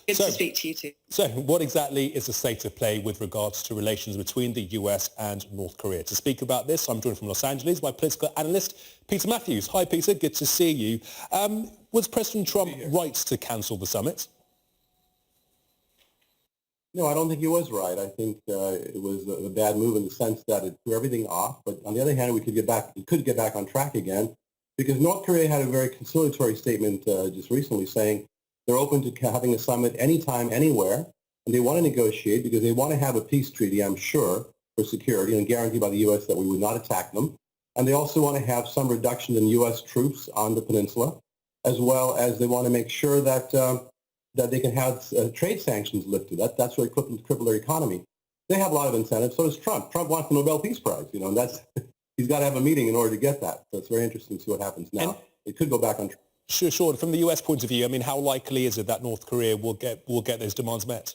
Good to speak to you too. So what exactly is the state of play with regards to relations between the US and North Korea? To speak about this, I'm joined from Los Angeles by political analyst Peter Mathews. Hi, Peter. Good to see you. Was President Trump right to cancel the summit? No, I don't think he was right. I think it was a bad move in the sense that it threw everything off. But on the other hand, we could get back on track again, because North Korea had a very conciliatory statement just recently saying they're open to having a summit anytime, anywhere, and they want to negotiate because they want to have a peace treaty, I'm sure, for security and guarantee by the U.S. that we would not attack them. And they also want to have some reduction in U.S. troops on the peninsula, as well as they want to make sure that that they can have trade sanctions lifted. That's really cripple their economy. They have a lot of incentives. So does Trump. Trump wants the Nobel Peace Prize, and that's he's got to have a meeting in order to get that. So it's very interesting to see what happens now. And it could go back on track. Sure. From the US point of view, I mean, how likely is it that North Korea will get those demands met?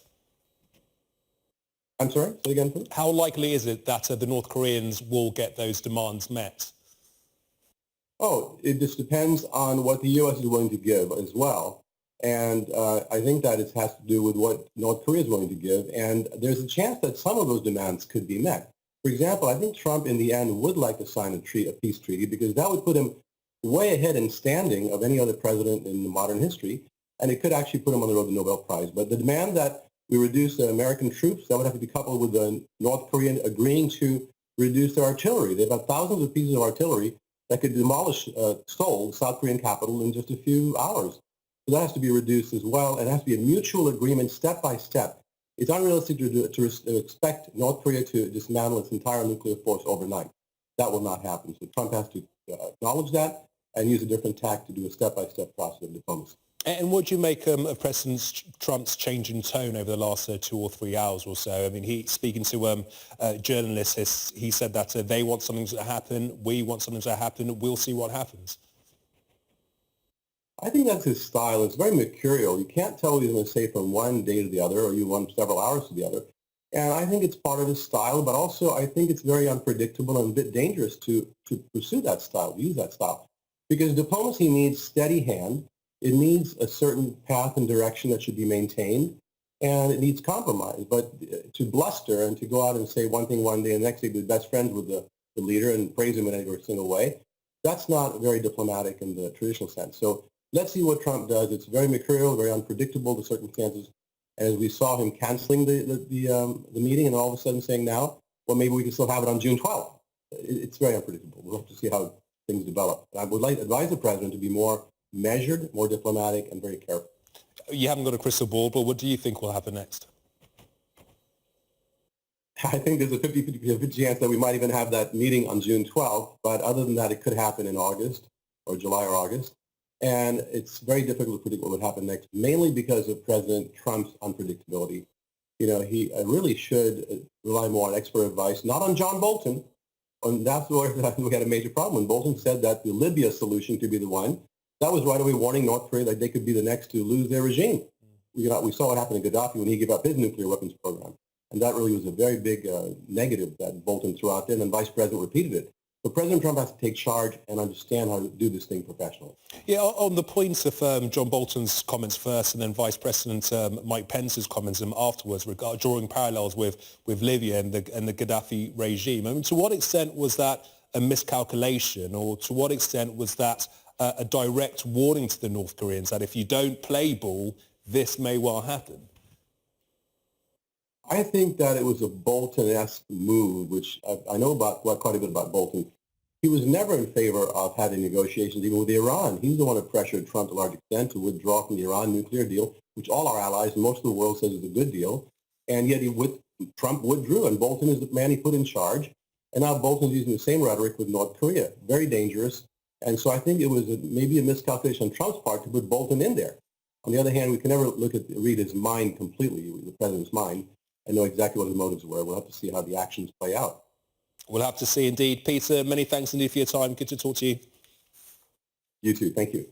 I'm sorry? Say again, please. How likely is it that the North Koreans will get those demands met? Oh, it just depends on what the U.S. is willing to give as well. And I think that it has to do with what North Korea is willing to give. And there's a chance that some of those demands could be met. For example, I think Trump in the end would like to sign a peace treaty, because that would put him way ahead in standing of any other president in modern history, and it could actually put him on the road to the Nobel Prize. But the demand that we reduce American troops, that would have to be coupled with the North Korean agreeing to reduce their artillery. They have thousands of pieces of artillery that could demolish Seoul, South Korean capital, in just a few hours. So that has to be reduced as well, and it has to be a mutual agreement step by step. It's unrealistic to expect North Korea to dismantle its entire nuclear force overnight. That will not happen. So Trump has to acknowledge that and use a different tack to do a step-by-step process of diplomacy. And what do you make of President Trump's change in tone over the last 2 or 3 hours or so? I mean, speaking to journalists, he said that they want something to happen, we want something to happen, we'll see what happens. I think that's his style. It's very mercurial. You can't tell what he's going to say from one day to the other, or you want several hours to the other. And I think it's part of his style, but also I think it's very unpredictable and a bit dangerous to pursue that style, to use that style. Because diplomacy needs steady hand. It needs a certain path and direction that should be maintained, and it needs compromise. But to bluster and to go out and say one thing one day and the next day be best friends with the leader and praise him in every single way, that's not very diplomatic in the traditional sense. So let's see what Trump does. It's very mercurial, very unpredictable, the circumstances. And as we saw him canceling the meeting and all of a sudden saying now, well, maybe we can still have it on June 12th. It's very unpredictable. We'll have to see how things develop. And I would like to advise the president to be more measured, more diplomatic, and very careful. You haven't got a crystal ball, but what do you think will happen next? I think there's a 50-50 chance that we might even have that meeting on June 12th. But other than that, it could happen in August or July or August. And it's very difficult to predict what would happen next, mainly because of President Trump's unpredictability. He really should rely more on expert advice, not on John Bolton. And that's where we had a major problem. When Bolton said that the Libya solution could be the one, that was right away warning North Korea that they could be the next to lose their regime. We saw what happened to Gaddafi when he gave up his nuclear weapons program. And that really was a very big negative that Bolton threw out there, and the vice president repeated it. But President Trump has to take charge and understand how to do this thing professionally. Yeah, on the points of John Bolton's comments first and then Vice President Mike Pence's comments afterwards, drawing parallels with Libya and the Gaddafi regime. I mean, to what extent was that a miscalculation, or to what extent was that a direct warning to the North Koreans that if you don't play ball, this may well happen? I think that it was a Bolton-esque move, which I know quite a bit about Bolton. He was never in favor of having negotiations even with Iran. He's the one who pressured Trump to a large extent to withdraw from the Iran nuclear deal, which all our allies and most of the world says is a good deal. And yet Trump withdrew, and Bolton is the man he put in charge. And now Bolton's using the same rhetoric with North Korea. Very dangerous. And so I think it was maybe a miscalculation on Trump's part to put Bolton in there. On the other hand, we can never read his mind completely, the president's mind, and know exactly what his motives were. We'll have to see how the actions play out. We'll have to see indeed. Peter, many thanks indeed for your time. Good to talk to you. You too. Thank you.